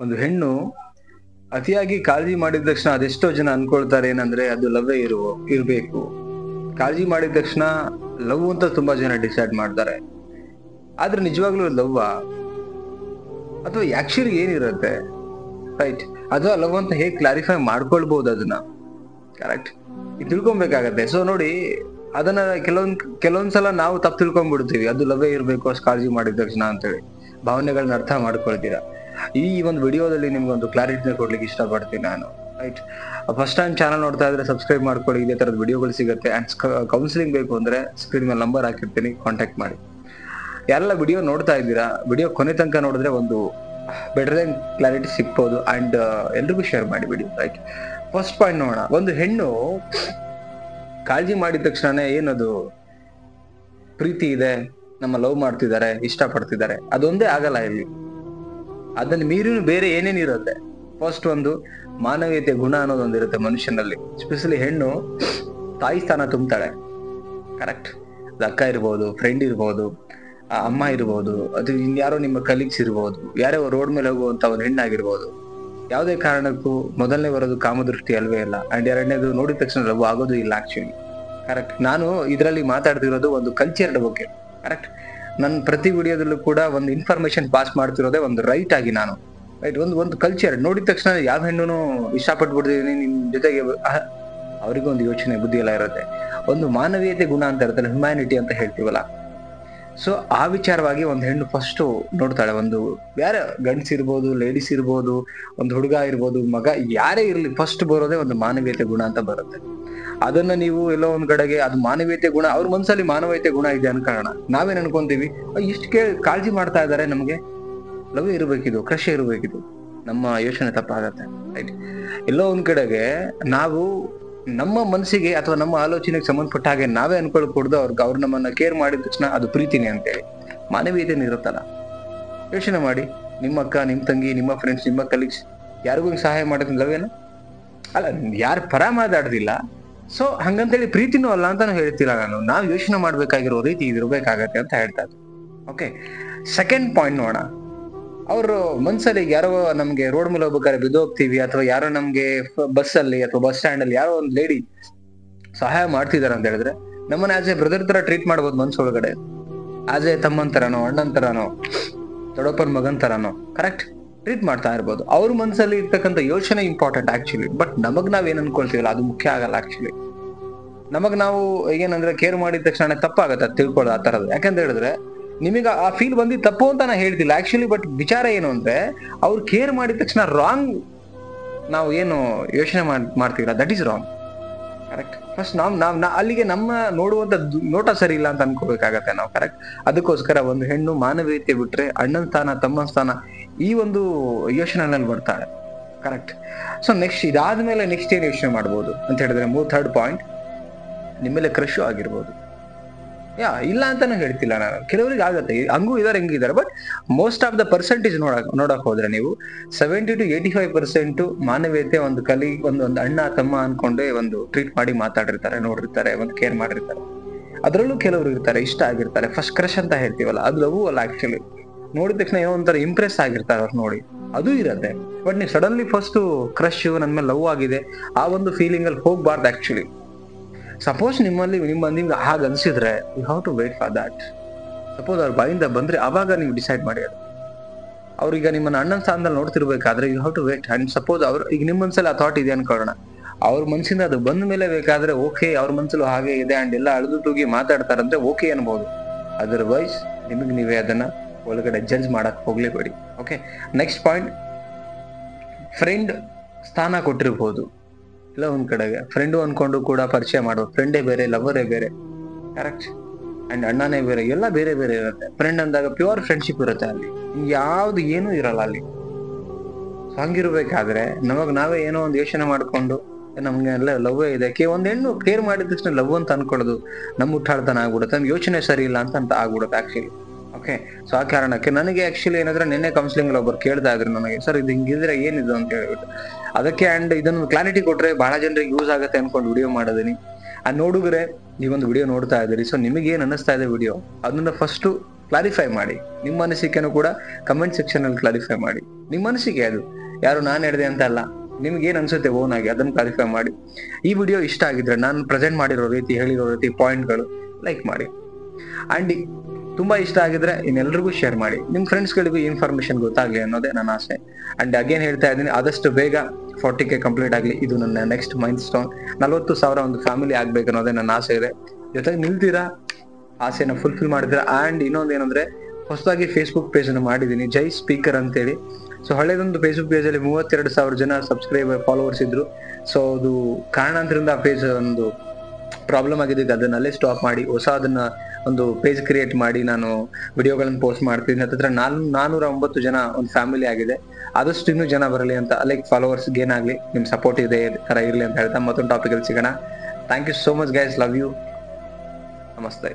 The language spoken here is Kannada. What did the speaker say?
ಒಂದು ಹೆಣ್ಣು ಅತಿಯಾಗಿ ಕಾಳಜಿ ಮಾಡಿದ ತಕ್ಷಣ ಅದೆಷ್ಟೋ ಜನ ಅನ್ಕೊಳ್ತಾರೆ ಏನಂದ್ರೆ ಅದು ಲವ್ವೇ ಇರ್ಬೇಕು. ಕಾಳಜಿ ಮಾಡಿದ ತಕ್ಷಣ ಲವ್ ಅಂತ ತುಂಬಾ ಜನ ಡಿಸೈಡ್ ಮಾಡ್ತಾರೆ. ಆದ್ರೆ ನಿಜವಾಗ್ಲೂ ಲವ್ವ ಅಥವಾ ಆಕ್ಚುಲಿ ಏನಿರುತ್ತೆ, ರೈಟ್? ಅಥವಾ ಲವ್ ಅಂತ ಹೇಗೆ ಕ್ಲಾರಿಫೈ ಮಾಡ್ಕೊಳ್ಬಹುದು ಅದನ್ನ, ಕರೆಕ್ಟ್? ತಿಳ್ಕೊಬೇಕಾಗತ್ತೆ. ಸೊ ನೋಡಿ, ಅದನ್ನ ಕೆಲವೊಂದ್ಸಲ ನಾವು ತಪ್ಪು ತಿಳ್ಕೊಂಡ್ಬಿಡ್ತೀವಿ, ಅದು ಲವ್ವೇ ಇರ್ಬೇಕು ಅಷ್ಟು ಕಾಳಜಿ ಮಾಡಿದ ತಕ್ಷಣ ಅಂತೇಳಿ. ಭಾವನೆಗಳನ್ನ ಅರ್ಥ ಮಾಡ್ಕೊಳ್ತೀರಾ? ಈ ಒಂದು ವಿಡಿಯೋದಲ್ಲಿ ನಿಮ್ಗೆ ಒಂದು ಕ್ಲಾರಿಟಿನ ಕೊಡ್ಲಿಕ್ಕೆ ಇಷ್ಟಪಡ್ತೀನಿ ನಾನು, ರೈಟ್? ಫಸ್ಟ್ ಟೈಮ್ ಚಾನಲ್ ನೋಡ್ತಾ ಇದ್ರೆ ಸಬ್ಸ್ಕ್ರೈಬ್ ಮಾಡ್ಕೊಳ್ಳಿ, ಇದೇ ತರದ ವಿಡಿಯೋಗಳು ಸಿಗುತ್ತೆ. ಅಂಡ್ ಕೌನ್ಸಿಲಿಂಗ್ ಬೇಕು ಅಂದ್ರೆ ಸ್ಕ್ರೀನ್ ಮೇಲೆ ನಂಬರ್ ಹಾಕಿರ್ತೀನಿ, ಕಾಂಟ್ಯಾಕ್ಟ್ ಮಾಡಿ. ಯಾರೆಲ್ಲ ವಿಡಿಯೋ ನೋಡ್ತಾ ಇದ್ದೀರಾ, ವಿಡಿಯೋ ಕೊನೆ ತನಕ ನೋಡಿದ್ರೆ ಒಂದು ಬೆಟರ್ ದೆನ್ ಕ್ಲಾರಿಟಿ ಸಿಗ್ಬೋದು. ಅಂಡ್ ಎಲ್ರಿಗೂ ಶೇರ್ ಮಾಡಿ ವಿಡಿಯೋ, ರೈಟ್? ಫಸ್ಟ್ ಪಾಯಿಂಟ್ ನೋಡೋಣ. ಒಂದು ಹೆಣ್ಣು ಕಾಳಜಿ ಮಾಡಿದ ತಕ್ಷಣನೇ ಏನದು ಪ್ರೀತಿ ಇದೆ, ನಮ್ಮ ಲವ್ ಮಾಡ್ತಿದ್ದಾರೆ, ಇಷ್ಟಪಡ್ತಿದ್ದಾರೆ, ಅದೊಂದೇ ಆಗಲ್ಲ ಇಲ್ಲಿ. ಅದನ್ನ ಮೀರಿನೂ ಬೇರೆ ಏನೇನಿರುತ್ತೆ. ಫಸ್ಟ್ ಒಂದು ಮಾನವೀಯತೆ ಗುಣ ಅನ್ನೋದೊಂದಿರುತ್ತೆ ಮನುಷ್ಯನಲ್ಲಿ. ಎಸ್ಪೆಷಲಿ ಹೆಣ್ಣು ತಾಯಿ ಸ್ಥಾನ ತುಂಬ್ತಾಳೆ, ಕರೆಕ್ಟ್? ಅದು ಅಕ್ಕ ಇರ್ಬೋದು, ಫ್ರೆಂಡ್ ಇರ್ಬೋದು, ಅಮ್ಮ ಇರ್ಬೋದು, ಅದು ಇನ್ಯಾರೋ ನಿಮ್ಮ ಕಲೀಗ್ಸ್ ಇರ್ಬೋದು, ಯಾರೋ ರೋಡ್ ಮೇಲೆ ಹೋಗುವಂತ ಒಂದು ಹೆಣ್ಣಾಗಿರ್ಬೋದು. ಯಾವುದೇ ಕಾರಣಕ್ಕೂ ಮೊದಲನೇ ಬರೋದು ಕಾಮದೃಷ್ಟಿ ಅಲ್ವೇ ಇಲ್ಲ. ಅಂಡ್ ಎರಡನೇದು ನೋಡಿದ ತಕ್ಷಣ ಲವ್ ಆಗೋದು ಇಲ್ಲ ಆಕ್ಚುಲಿ, ಕರೆಕ್ಟ್? ನಾನು ಇದರಲ್ಲಿ ಮಾತಾಡ್ತಿರೋದು ಒಂದು ಕಲ್ಚರ್ಡ್ ಬಗ್ಗೆ, ಕರೆಕ್ಟ್? ನನ್ನ ಪ್ರತಿ ವಿಡಿಯೋದಲ್ಲೂ ಕೂಡ ಒಂದು ಇನ್ಫಾರ್ಮೇಶನ್ ಪಾಸ್ ಮಾಡ್ತಿರೋದೇ ಒಂದು ರೈಟ್ ಆಗಿ ನಾನು, ರೈಟ್? ಒಂದು ಕಲ್ಚರ್ ನೋಡಿದ ತಕ್ಷಣ ಯಾವ ಹೆಣ್ಣು ಇಷ್ಟಪಟ್ಬಿಡ್ತಿದ್ದೀನಿ ನಿಮ್ ಜೊತೆಗೆ, ಅವರಿಗೂ ಒಂದು ಯೋಚನೆ ಬುದ್ಧಿ ಎಲ್ಲ ಇರುತ್ತೆ. ಒಂದು ಮಾನವೀಯತೆ ಗುಣ ಅಂತ ಇರುತ್ತಲ್ಲ, ಹ್ಯುಮ್ಯಾನಿಟಿ ಅಂತ ಹೇಳ್ತೀವಲ್ಲ. ಸೊ ಆ ವಿಚಾರವಾಗಿ ಒಂದು ಹೆಣ್ಣು ಫಸ್ಟ್ ನೋಡ್ತಾಳೆ. ಒಂದು ಯಾರ ಗಂಡ್ಸ್ ಇರ್ಬೋದು, ಲೇಡೀಸ್ ಇರ್ಬೋದು, ಒಂದು ಹುಡುಗ ಇರ್ಬೋದು, ಮಗ ಯಾರೇ ಇರ್ಲಿ, ಫಸ್ಟ್ ಬರೋದೇ ಒಂದು ಮಾನವೀಯತೆ ಗುಣ ಅಂತ ಬರುತ್ತೆ. ಅದನ್ನ ನೀವು ಎಲ್ಲೋ ಒಂದ್ ಕಡೆಗೆ ಅದು ಮಾನವೀಯತೆ ಗುಣ, ಅವ್ರ ಮನ್ಸಲ್ಲಿ ಮಾನವೀಯತೆ ಗುಣ ಇದೆ ಅನ್ಕೋಣ. ನಾವೇನ್ ಅನ್ಕೊಂತೀವಿ, ಇಷ್ಟು ಕಾಳಜಿ ಮಾಡ್ತಾ ಇದಾರೆ, ನಮ್ಗೆ ಲವ್ ಇರ್ಬೇಕಿದು, ಕ್ರಶ್ ಇರ್ಬೇಕಿದು. ನಮ್ಮ ಯೋಚನೆ ತಪ್ಪಾಗತ್ತೆ, ರೈಟ್? ಎಲ್ಲೋ ಒಂದ್ ಕಡೆಗೆ ನಾವು ನಮ್ಮ ಮನಸ್ಸಿಗೆ ಅಥವಾ ನಮ್ಮ ಆಲೋಚನೆಗೆ ಸಂಬಂಧಪಟ್ಟ ಹಾಗೆ ನಾವೇ ಅನ್ಕೊಳ್ಕೊಡ್ದು ಅವ್ರು ನಮ್ಮನ್ನ ಕೇರ್ ಮಾಡಿದ ತಕ್ಷಣ ಅದು ಪ್ರೀತಿನೇ ಅಂತೇಳಿ. ಮಾನವೀಯತೆ ಇರುತ್ತಲ್ಲ, ಯೋಚನೆ ಮಾಡಿ. ನಿಮ್ಮ ಅಕ್ಕ, ನಿಮ್ ತಂಗಿ, ನಿಮ್ಮ ಫ್ರೆಂಡ್ಸ್, ನಿಮ್ಮ ಕಲೀಗ್ಸ್ ಯಾರಿಗೂ ಸಹಾಯ ಮಾಡೋದ್ ಲವೇನ ಅಲ್ಲ? ಯಾರು ಪರ ಮಾತಾಡ್ದಿಲ್ಲ, ಸೊ ಹಂಗಂತೇಳಿ ಪ್ರೀತಿನೂ ಅಲ್ಲ ಅಂತಾನು ಹೇಳ್ತಿಲ್ಲ ನಾನು. ನಾವು ಯೋಚನೆ ಮಾಡ್ಬೇಕಾಗಿರೋ ರೀತಿ ಇದಿರ್ಬೇಕಾಗತ್ತೆ ಅಂತ ಹೇಳ್ತಾ ಇದ್ದೆ. ಓಕೆ, ಸೆಕೆಂಡ್ ಪಾಯಿಂಟ್ ನೋಡೋಣ. ಅವರು ಮನ್ಸಲ್ಲಿ ಯಾರೋ ನಮ್ಗೆ ರೋಡ್ ಮೇಲೆ ಹೋಗ್ಬೇಕಾದ್ರೆ ಬಿದ್ದೋಗ್ತೀವಿ, ಅಥವಾ ಯಾರೋ ನಮ್ಗೆ ಬಸ್ ಅಲ್ಲಿ ಅಥವಾ ಬಸ್ ಸ್ಟ್ಯಾಂಡ್ ಅಲ್ಲಿ ಯಾರೋ ಒಂದು ಲೇಡಿ ಸಹಾಯ ಮಾಡ್ತಿದಾರೆ ಅಂತ ಹೇಳಿದ್ರೆ, ನಮ್ಮನ್ನ ಆಸ್ ಎ ಬ್ರದರ್ ತರ ಟ್ರೀಟ್ ಮಾಡ್ಬೋದು ಮನ್ಸೊಳಗಡೆ. ಆಸ್ ಎ ತಮ್ಮನ್ ತರನೋ, ಅಣ್ಣನ್ ತರನೋ, ದೊಡ್ಡಪ್ಪನ ಮಗನ್ ತರನೋ, ಕರೆಕ್ಟ್? ಟ್ರೀಟ್ ಮಾಡ್ತಾ ಇರ್ಬೋದು. ಅವ್ರ ಮನ್ಸಲ್ಲಿ ಇರ್ತಕ್ಕಂಥ ಯೋಚನೆ ಇಂಪಾರ್ಟೆಂಟ್ ಆಕ್ಚುಲಿ. ಬಟ್ ನಮಗ್ ನಾವ್ ಏನ್ ಅನ್ಕೊಳ್ತೀವಲ್ಲ ಅದು ಮುಖ್ಯ ಆಗಲ್ಲ ಆಕ್ಚುಲಿ. ನಮಗ್ ನಾವು ಏನಂದ್ರೆ ಕೇರ್ ಮಾಡಿದ ತಕ್ಷಣ ತಪ್ಪಾಗತ್ತೆ ಅದು ತಿಳ್ಕೊಳ್ಳೋದು ಆ ತರದ್ದು. ಯಾಕಂತ ಹೇಳಿದ್ರೆ ನಿಮಗೆ ಆ ಫೀಲ್ ಬಂದಿದ್ದು ತಪ್ಪು ಅಂತ ನಾ ಹೇಳ್ತಿಲ್ಲ ಆಕ್ಚುಲಿ. ಬಟ್ ವಿಚಾರ ಏನು ಅಂದ್ರೆ, ಅವ್ರು ಕೇರ್ ಮಾಡಿದ ತಕ್ಷಣ ರಾಂಗ್ ನಾವು ಏನು ಯೋಚನೆ ಮಾಡ್ತೀವಲ್ಲ, that is wrong, correct? First ನಾವ್ ಅಲ್ಲಿಗೆ ನಮ್ಮ ನೋಡುವಂತ ನೋಟ ಸರಿ ಇಲ್ಲ ಅಂತ ಅನ್ಕೋಬೇಕಾಗತ್ತೆ ನಾವು, ಕರೆಕ್ಟ್? ಅದಕ್ಕೋಸ್ಕರ ಒಂದು ಹೆಣ್ಣು ಮಾನವೀಯತೆ ಬಿಟ್ರೆ ಅಣ್ಣನ ಸ್ಥಾನ, ತಮ್ಮನ ಸ್ಥಾನ, ಈ ಒಂದು ಯೋಚನೆನಲ್ಲಿ ಬರ್ತಾಳೆ, ಕರೆಕ್ಟ್? ಸೊ ನೆಕ್ಸ್ಟ್ ಇದಾದ್ಮೇಲೆ ನೆಕ್ಸ್ಟ್ ಏನ್ ಯೋಚನೆ ಮಾಡ್ಬೋದು ಅಂತ ಹೇಳಿದ್ರೆ, ಥರ್ಡ್ ಪಾಯಿಂಟ್, ನಿಮ್ಮೇಲೆ ಕ್ರಶ್ ಆಗಿರ್ಬೋದು. ಇಲ್ಲ ಅಂತಾನು ಹೇಳ್ತಿಲ್ಲ ನಾನು, ಕೆಲವರಿಗೆ ಆಗತ್ತೆ, ಹಂಗೂ ಇದಾರೆ, ಹೆಂಗಿದ್ದಾರೆ. But most of the percentage ನೋಡಕ್ ಹೋದ್ರೆ ನೀವು 70 to 85% ಮಾನವೀಯತೆ, ಒಂದು ಒಂದು ಅಣ್ಣ ತಮ್ಮ ಅನ್ಕೊಂಡೆ ಒಂದು ಟ್ರೀಟ್ ಮಾಡಿ ಮಾತಾಡಿರ್ತಾರೆ, ನೋಡಿರ್ತಾರೆ, ಒಂದು ಕೇರ್ ಮಾಡಿರ್ತಾರೆ. ಅದ್ರಲ್ಲೂ ಕೆಲವರು ಇರ್ತಾರೆ, ಇಷ್ಟ ಆಗಿರ್ತಾರೆ, ಫಸ್ಟ್ ಕ್ರಶ್ ಅಂತ ಹೇಳ್ತೀವಲ್ಲ, ಅದು ಲವ್ ಅಲ್ಲ ಆಕ್ಚುಲಿ. ನೋಡಿದ ತಕ್ಷಣ ಏನೋ ಒಂಥರ ಇಂಪ್ರೆಸ್ ಆಗಿರ್ತಾರೆ ಅವ್ರು ನೋಡಿ, ಅದು ಇರತ್ತೆ. ಬಟ್ ನೀವು ಸಡನ್ಲಿ ಫಸ್ಟ್ ಕ್ರಶ್, ನನ್ ಮೇಲೆ ಲವ್ ಆಗಿದೆ, ಆ ಒಂದು ಫೀಲಿಂಗ್ ಅಲ್ಲಿ ಹೋಗ್ಬಾರ್ದು ಆಕ್ಚುಲಿ. ಸಪೋಸ್ ನಿಮ್ಗೆ ಹಾಗ ಅನ್ಸಿದ್ರೆ you have to wait for that. Suppose ಅವ್ರ ಬಾಯಿಂದ ಬಂದ್ರೆ ಅವಾಗ ನೀವು ಡಿಸೈಡ್ ಮಾಡಿ. ಅದು ಅವ್ರೀಗ ನಿಮ್ಮನ್ನ ಅಣ್ಣನ ಸ್ಥಾನದಲ್ಲಿ ನೋಡ್ತಿರ್ಬೇಕಾದ್ರೆ you have to wait. And suppose ಈಗ ನಿಮ್ಮ ಮನ್ಸಲ್ಲಿ ಆ ಥಾಟ್ ಇದೆ ಅನ್ಕೊಳ್ಳೋಣ, ಅವ್ರ ಮನ್ಸಿಂದ ಅದು ಬಂದ ಮೇಲೆ ಬೇಕಾದ್ರೆ ಓಕೆ, ಅವ್ರ ಮನ್ಸಲ್ಲೂ ಹಾಗೆ ಇದೆ ಅಂಡ್ ಎಲ್ಲ ಅಳದು ತೂಗಿ ಮಾತಾಡ್ತಾರಂದ್ರೆ ಓಕೆ ಅನ್ಬೋದು. ಅದರ್ವೈಸ್ ನಿಮಗೆ ನೀವೇ ಅದನ್ನ ಒಳಗಡೆ ಜಡ್ಜ್ ಮಾಡಕ್ ಹೋಗ್ಲೇಬೇಡಿ. ಓಕೆ, ನೆಕ್ಸ್ಟ್ ಪಾಯಿಂಟ್, ಫ್ರೆಂಡ್ ಸ್ಥಾನ ಕೊಟ್ಟಿರ್ಬೋದು. ಇಲ್ಲ ಒಂದ್ ಕಡೆಗೆ ಫ್ರೆಂಡು ಅನ್ಕೊಂಡು ಕೂಡ ಪರಿಚಯ ಮಾಡೋದು, ಫ್ರೆಂಡೇ ಬೇರೆ, ಲವರೇ ಬೇರೆ, ಕರೆಕ್ಟ್? ಅಂಡ್ ಅಣ್ಣನೇ ಬೇರೆ, ಎಲ್ಲ ಬೇರೆ ಬೇರೆ ಇರುತ್ತೆ. ಫ್ರೆಂಡ್ ಅಂದಾಗ ಪ್ಯೂರ್ ಫ್ರೆಂಡ್ಶಿಪ್ ಇರುತ್ತೆ, ಅಲ್ಲಿ ಯಾವ್ದು ಏನೂ ಇರಲ್ಲ ಅಲ್ಲಿ. ಹಂಗಿರ್ಬೇಕಾದ್ರೆ ನಾವೇ ಏನೋ ಒಂದು ಯೋಚನೆ ಮಾಡ್ಕೊಂಡು ನಮ್ಗೆ ಎಲ್ಲ ಲವ್ ಇದೆ, ಒಂದ್ ಹೆಣ್ಣು ಕೇರ್ ಮಾಡಿದ ತಕ್ಷಣ ಲವ್ ಅಂತ ಅನ್ಕೊಳ್ಳೋದು ನಮ್ಮ ಮುಟ್ಟಾಳ್ತನ ಆಗ್ಬಿಡುತ್ತೆ, ನಮ್ಗೆ ಯೋಚನೆ ಸರಿ ಇಲ್ಲ ಅಂತ ಆಗ್ಬಿಡುತ್ತೆ ಆಕ್ಚುಲಿ. ಓಕೆ, ಸೊ ಆ ಕಾರಣಕ್ಕೆ ನನಗೆ ಆಕ್ಚುಲಿ ಏನಂದ್ರೆ ನಿನ್ನೆ ಕೌನ್ಸಿಲಿಂಗ್ ಒಬ್ಬರು ಕೇಳ್ತಾ ಇದ್ರು ನನಗೆ, ಸರ್ ಇದು ಹಿಂಗಿದ್ರೆ ಏನಿದು ಅಂತ ಹೇಳ್ಬಿಟ್ಟು. ಅದಕ್ಕೆ ಅಂಡ್ ಇದನ್ನು ಕ್ಲಾರಿಟಿ ಕೊಟ್ರೆ ಬಹಳ ಜನರಿಗೆ ಯೂಸ್ ಆಗುತ್ತೆ ಅನ್ಕೊಂಡು ವಿಡಿಯೋ ಮಾಡಿದೀನಿ. ನೋಡಿದ್ರೆ ನೀವೊಂದು ವಿಡಿಯೋ ನೋಡ್ತಾ ಇದ್ದೀರಿ, ಸೊ ನಿಮಗೆ ಏನ್ ಅನ್ನಿಸ್ತಾ ಇದೆ ವಿಡಿಯೋ, ಅದನ್ನ ಫಸ್ಟ್ ಕ್ಲಾರಿಫೈ ಮಾಡಿ. ನಿಮ್ಮ ಅನಿಸಿಕೆನೂ ಕೂಡ ಕಮೆಂಟ್ ಸೆಕ್ಷನ್ ಅಲ್ಲಿ ಕ್ಲಾರಿಫೈ ಮಾಡಿ. ನಿಮ್ಮ ಅನಿಸಿಕೆ ಅದು, ಯಾರು ನಾನು ಹೇಳಿದೆ ಅಂತ ಅಲ್ಲ, ನಿಮ್ಗೆ ಏನ್ ಅನ್ಸುತ್ತೆ ಓನ್ ಆಗಿ ಅದನ್ನ ಕ್ಲಾರಿಫೈ ಮಾಡಿ. ಈ ವಿಡಿಯೋ ಇಷ್ಟ ಆಗಿದ್ರೆ, ನಾನು ಪ್ರೆಸೆಂಟ್ ಮಾಡಿರೋ ರೀತಿ, ಹೇಳಿರೋ ರೀತಿ ಪಾಯಿಂಟ್ಗಳು ಲೈಕ್ ಮಾಡಿ. ಅಂಡ್ ತುಂಬಾ ಇಷ್ಟ ಆಗಿದ್ರೆ ಇನ್ನೆಲ್ರಿಗೂ ಶೇರ್ ಮಾಡಿ. ನಿಮ್ ಫ್ರೆಂಡ್ಸ್ಗಳಿಗೂ ಇನ್ಫಾರ್ಮೇಶನ್ ಗೊತ್ತಾಗ್ಲಿ ಅನ್ನೋದೇ ನನ್ನ ಆಸೆ. ಅಂಡ್ ಅಗೇನ್ ಹೇಳ್ತಾ ಇದ್ದೀನಿ, ಆದಷ್ಟು ಬೇಗ 40K ಕಂಪ್ಲೀಟ್ ಆಗ್ಲಿ. ಇದು ನನ್ನ ನೆಕ್ಸ್ಟ್ ಮೈಲ್ ಸ್ಟೋನ್. 40,000 ಒಂದು ಫ್ಯಾಮಿಲಿ ಆಗ್ಬೇಕು ಅನ್ನೋದೇ ನನ್ನ ಆಸೆ ಇದೆ. ಜೊತೆಗೆ ನಿಲ್ತೀರಾ, ಆಸೆನ ಫುಲ್ಫಿಲ್ ಮಾಡಿದ್ದೀರಾ. ಅಂಡ್ ಇನ್ನೊಂದೇನಂದ್ರೆ, ಹೊಸದಾಗಿ ಫೇಸ್ಬುಕ್ ಪೇಜ್ ಅನ್ನು ಮಾಡಿದ್ದೀನಿ, ಜೈ ಸ್ಪೀಕರ್ ಅಂತೇಳಿ. ಸೊ ಹಳೆದೊಂದು ಫೇಸ್ಬುಕ್ ಪೇಜ್ ಅಲ್ಲಿ 32,000 ಜನ ಸಬ್ಸ್ಕ್ರೈಬರ್ ಫಾಲೋವರ್ಸ್ ಇದ್ರು. ಸೊ ಅದು ಕಾರಣಾಂತರದಿಂದ ಆ ಪೇಜ್ ಒಂದು ಪ್ರಾಬ್ಲಮ್ ಆಗಿದ್ದಕ್ಕೆ ಅದನ್ನ ಅಲ್ಲೇ ಸ್ಟಾಪ್ ಮಾಡಿ ಅದನ್ನ ಒಂದು ಪೇಜ್ ಕ್ರಿಯೇಟ್ ಮಾಡಿ ನಾನು ವಿಡಿಯೋಗಳನ್ನ ಪೋಸ್ಟ್ ಮಾಡ್ತೀನಿ. ಹತ್ತಿರ 409 ಜನ ಒಂದು ಫ್ಯಾಮಿಲಿ ಆಗಿದೆ. ಆದಷ್ಟು ಇನ್ನೂ ಜನ ಬರಲಿ ಅಂತ, ಲೈಕ್ ಫಾಲೋವರ್ಸ್ ಗೇನ್ ಆಗ್ಲಿ, ನಿಮ್ ಸಪೋರ್ಟ್ ಇದೆ ತರ ಇರ್ಲಿ ಅಂತ ಹೇಳ್ತಾ ಮತ್ತೊಂದು ಟಾಪಿಕ್ ಅಲ್ಲಿ ಸಿಗೋಣ. Thank you so much guys, love you, ನಮಸ್ತೆ.